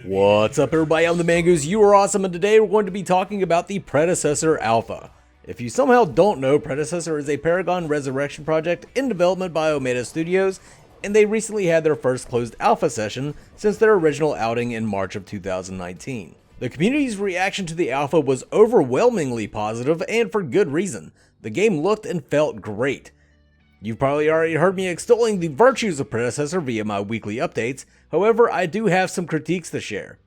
What's up everybody, I'm the Mangoose, you are awesome, and today we're going to be talking about the Predecessor Alpha. If you somehow don't know, Predecessor is a Paragon Resurrection project in development by Omega Studios, and they recently had their first closed alpha session since their original outing in March of 2019. The community's reaction to the alpha was overwhelmingly positive, and for good reason. The game looked and felt great. You've probably already heard me extolling the virtues of Predecessor via my weekly updates, however I do have some critiques to share.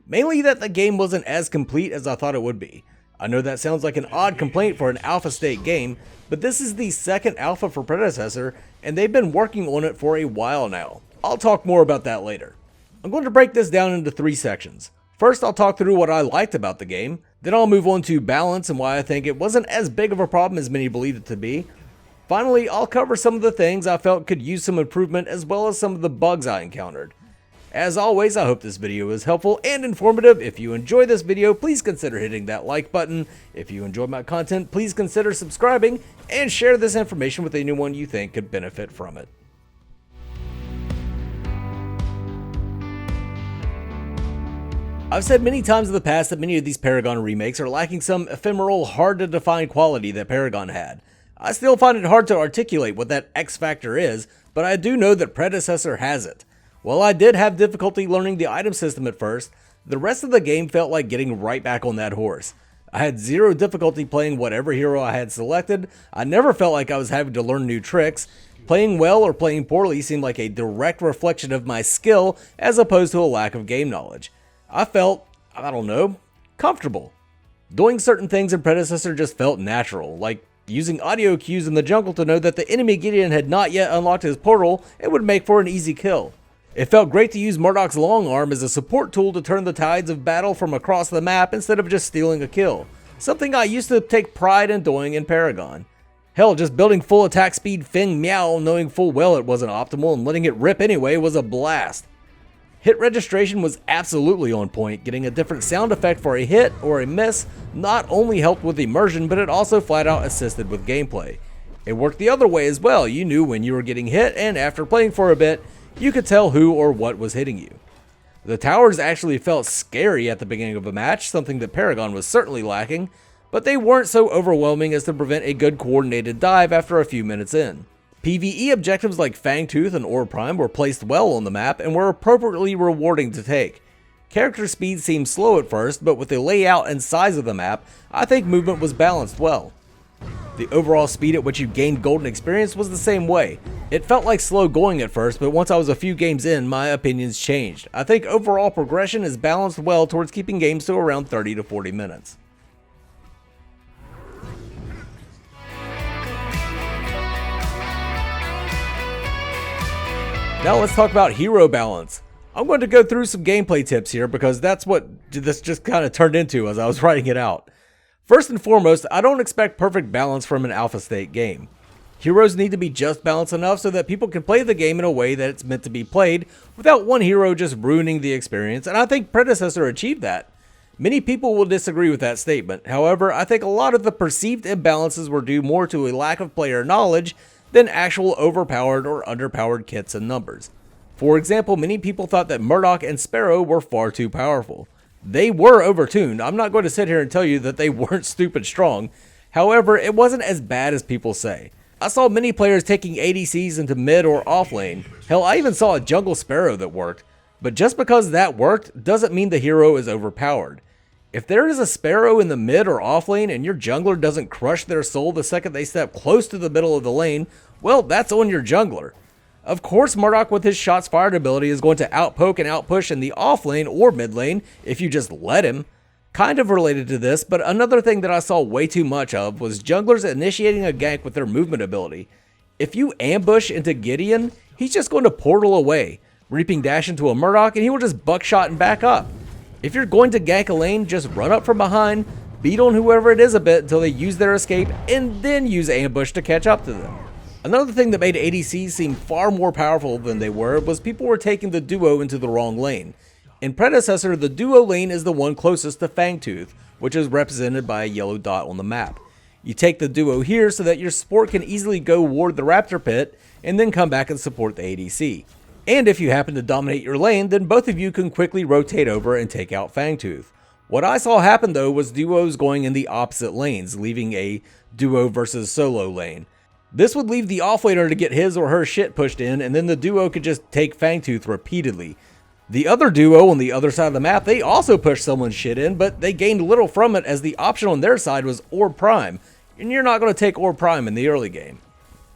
Mainly that the game wasn't as complete as I thought it would be. I know that sounds like an odd complaint for an alpha state game, but this is the second alpha for Predecessor, and they've been working on it for a while now. I'll talk more about that later. I'm going to break this down into 3 sections. First, I'll talk through what I liked about the game, then I'll move on to balance and why I think it wasn't as big of a problem as many believed it to be. Finally, I'll cover some of the things I felt could use some improvement as well as some of the bugs I encountered. As always, I hope this video is helpful and informative. If you enjoy this video, please consider hitting that like button. If you enjoy my content, please consider subscribing and share this information with anyone you think could benefit from it. I've said many times in the past that many of these Paragon remakes are lacking some ephemeral, hard to define quality that Paragon had. I still find it hard to articulate what that X factor is, but I do know that Predecessor has it. While I did have difficulty learning the item system at first, the rest of the game felt like getting right back on that horse. I had zero difficulty playing whatever hero I had selected. I never felt like I was having to learn new tricks. Playing well or playing poorly seemed like a direct reflection of my skill as opposed to a lack of game knowledge. I felt, comfortable. Doing certain things in Predecessor just felt natural, like using audio cues in the jungle to know that the enemy Gideon had not yet unlocked his portal and would make for an easy kill. It felt great to use Murdoch's long arm as a support tool to turn the tides of battle from across the map instead of just stealing a kill, something I used to take pride in doing in Paragon. Hell, just building full attack speed Feng Miao knowing full well it wasn't optimal and letting it rip anyway was a blast. Hit registration was absolutely on point. Getting a different sound effect for a hit or a miss not only helped with immersion, but it also flat out assisted with gameplay. It worked the other way as well. You knew when you were getting hit, and after playing for a bit, you could tell who or what was hitting you. The towers actually felt scary at the beginning of a match, something that Paragon was certainly lacking, but they weren't so overwhelming as to prevent a good coordinated dive after a few minutes in. PvE objectives like Fangtooth and Orb Prime were placed well on the map and were appropriately rewarding to take. Character speed seemed slow at first, but with the layout and size of the map, I think movement was balanced well. The overall speed at which you gained golden experience was the same way. It felt like slow going at first, but once I was a few games in, my opinions changed. I think overall progression is balanced well towards keeping games to around 30 to 40 minutes. Now let's talk about hero balance. I'm going to go through some gameplay tips here because that's what this just kind of turned into as I was writing it out. First and foremost, I don't expect perfect balance from an alpha state game. Heroes need to be just balanced enough so that people can play the game in a way that it's meant to be played without one hero just ruining the experience, and I think Predecessor achieved that. Many people will disagree with that statement. However, I think a lot of the perceived imbalances were due more to a lack of player knowledge than actual overpowered or underpowered kits and numbers. For example, many people thought that Murdoch and Sparrow were far too powerful. They were overtuned. I'm not going to sit here and tell you that they weren't stupid strong. However, it wasn't as bad as people say. I saw many players taking ADCs into mid or off lane. Hell, I even saw a jungle Sparrow that worked. But just because that worked doesn't mean the hero is overpowered. If there is a Sparrow in the mid or off lane and your jungler doesn't crush their soul the second they step close to the middle of the lane, well, that's on your jungler. Of course, Murdoch with his shots fired ability is going to outpoke and outpush in the off lane or mid lane if you just let him. Kind of related to this, but another thing that I saw way too much of was junglers initiating a gank with their movement ability. If you ambush into Gideon, he's just going to portal away, reaping dash into a Murdoch, and he will just buckshot and back up. If you're going to gank a lane, just run up from behind, beat on whoever it is a bit until they use their escape, and then use ambush to catch up to them. Another thing that made ADCs seem far more powerful than they were was people were taking the duo into the wrong lane. In Predecessor, the duo lane is the one closest to Fangtooth, which is represented by a yellow dot on the map. You take the duo here so that your support can easily go ward the Raptor Pit and then come back and support the ADC. And if you happen to dominate your lane, then both of you can quickly rotate over and take out Fangtooth. What I saw happen though was duos going in the opposite lanes, leaving a duo versus solo lane. This would leave the offlaner to get his or her shit pushed in, and then the duo could just take Fangtooth repeatedly. The other duo on the other side of the map, they also pushed someone's shit in, but they gained little from it as the option on their side was Orb Prime, and you're not going to take Orb Prime in the early game.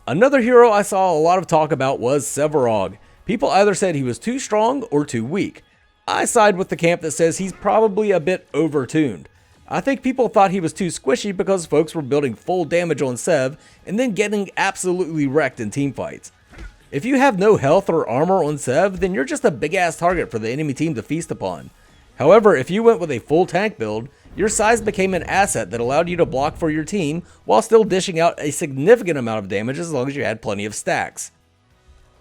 Another hero I saw a lot of talk about was Sevarog. People either said he was too strong or too weak. I side with the camp that says he's probably a bit overtuned. I think people thought he was too squishy because folks were building full damage on Sev and then getting absolutely wrecked in teamfights. If you have no health or armor on Sev, then you're just a big ass target for the enemy team to feast upon. However, if you went with a full tank build, your size became an asset that allowed you to block for your team while still dishing out a significant amount of damage as long as you had plenty of stacks.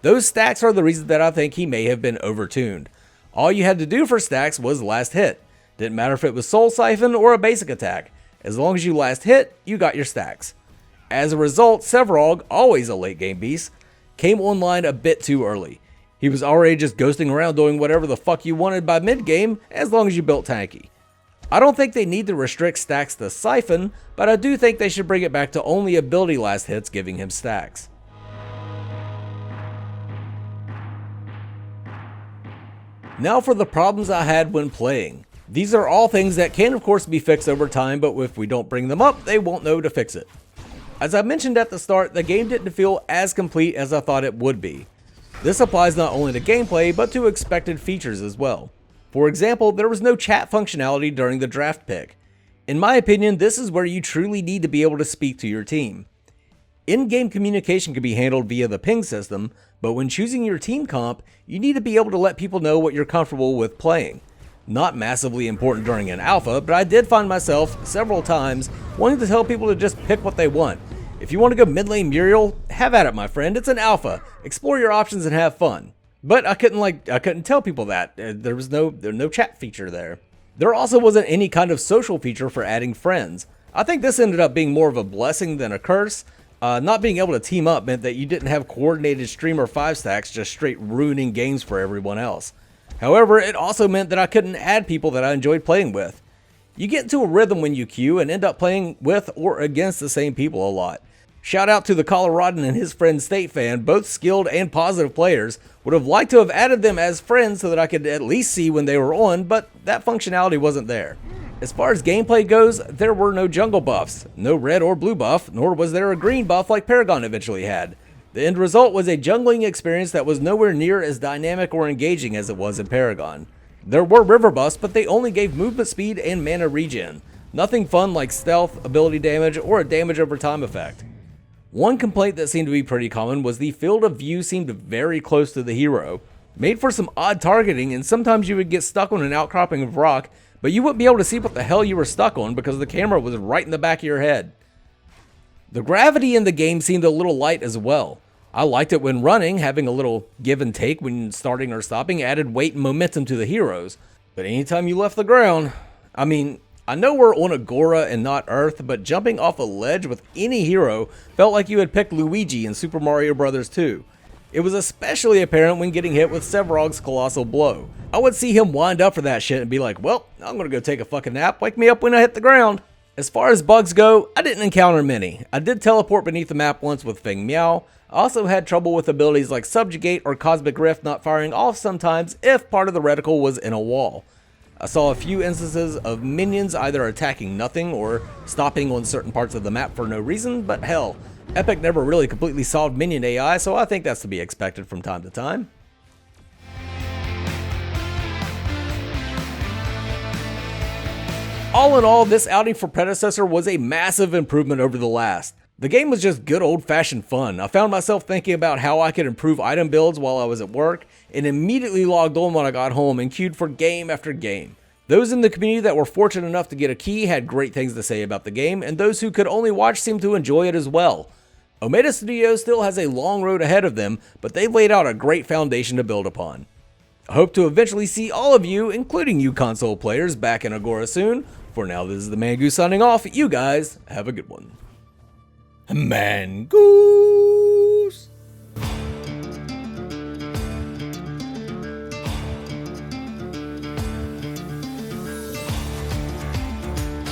Those stacks are the reason that I think he may have been overtuned. All you had to do for stacks was last hit. Didn't matter if it was Soul Siphon or a basic attack. As long as you last hit, you got your stacks. As a result, Sevarog, always a late game beast, came online a bit too early. He was already just ghosting around doing whatever the fuck you wanted by mid game as long as you built tanky. I don't think they need to restrict stacks to Siphon, but I do think they should bring it back to only ability last hits giving him stacks. Now for the problems I had when playing. These are all things that can of course be fixed over time, but if we don't bring them up, they won't know to fix it. As I mentioned at the start, the game didn't feel as complete as I thought it would be. This applies not only to gameplay, but to expected features as well. For example, there was no chat functionality during the draft pick. In my opinion, this is where you truly need to be able to speak to your team. In-game communication can be handled via the ping system, but when choosing your team comp, you need to be able to let people know what you're comfortable with playing. Not massively important during an alpha, but I did find myself several times wanting to tell people to just pick what they want. If you want to go mid lane Muriel, have at it, my friend. It's an alpha. Explore your options and have fun. But I couldn't tell people that. There was no chat feature there. There also wasn't any kind of social feature for adding friends. I think this ended up being more of a blessing than a curse. Not being able to team up meant that you didn't have coordinated streamer 5 stacks just straight ruining games for everyone else. However, it also meant that I couldn't add people that I enjoyed playing with. You get into a rhythm when you queue and end up playing with or against the same people a lot. Shout out to the Coloradan and his friend State Fan, both skilled and positive players. Would have liked to have added them as friends so that I could at least see when they were on, but that functionality wasn't there. As far as gameplay goes, there were no jungle buffs, no red or blue buff, nor was there a green buff like Paragon eventually had. The end result was a jungling experience that was nowhere near as dynamic or engaging as it was in Paragon. There were river buffs, but they only gave movement speed and mana regen. Nothing fun like stealth, ability damage, or a damage over time effect. One complaint that seemed to be pretty common was the field of view seemed very close to the hero. Made for some odd targeting, and sometimes you would get stuck on an outcropping of rock, but you wouldn't be able to see what the hell you were stuck on because the camera was right in the back of your head. The gravity in the game seemed a little light as well. I liked it when running, having a little give and take when starting or stopping added weight and momentum to the heroes. But anytime you left the ground, I mean, I know we're on Agora and not Earth, but jumping off a ledge with any hero felt like you had picked Luigi in Super Mario Bros. 2. It was especially apparent when getting hit with Sevarog's colossal blow. I would see him wind up for that shit and be like, well, I'm gonna go take a fucking nap, wake me up when I hit the ground. As far as bugs go, I didn't encounter many. I did teleport beneath the map once with Feng Miao. I also had trouble with abilities like Subjugate or Cosmic Rift not firing off sometimes if part of the reticle was in a wall. I saw a few instances of minions either attacking nothing or stopping on certain parts of the map for no reason, but hell, Epic never really completely solved minion AI, so I think that's to be expected from time to time. All in all, this outing for Predecessor was a massive improvement over the last. The game was just good old-fashioned fun. I found myself thinking about how I could improve item builds while I was at work, and immediately logged on when I got home and queued for game after game. Those in the community that were fortunate enough to get a key had great things to say about the game, and those who could only watch seemed to enjoy it as well. Omega Studios still has a long road ahead of them, but they've laid out a great foundation to build upon. I hope to eventually see all of you, including you console players, back in Agora soon. For now, this is the Mangoose signing off. You guys have a good one. Mangoose!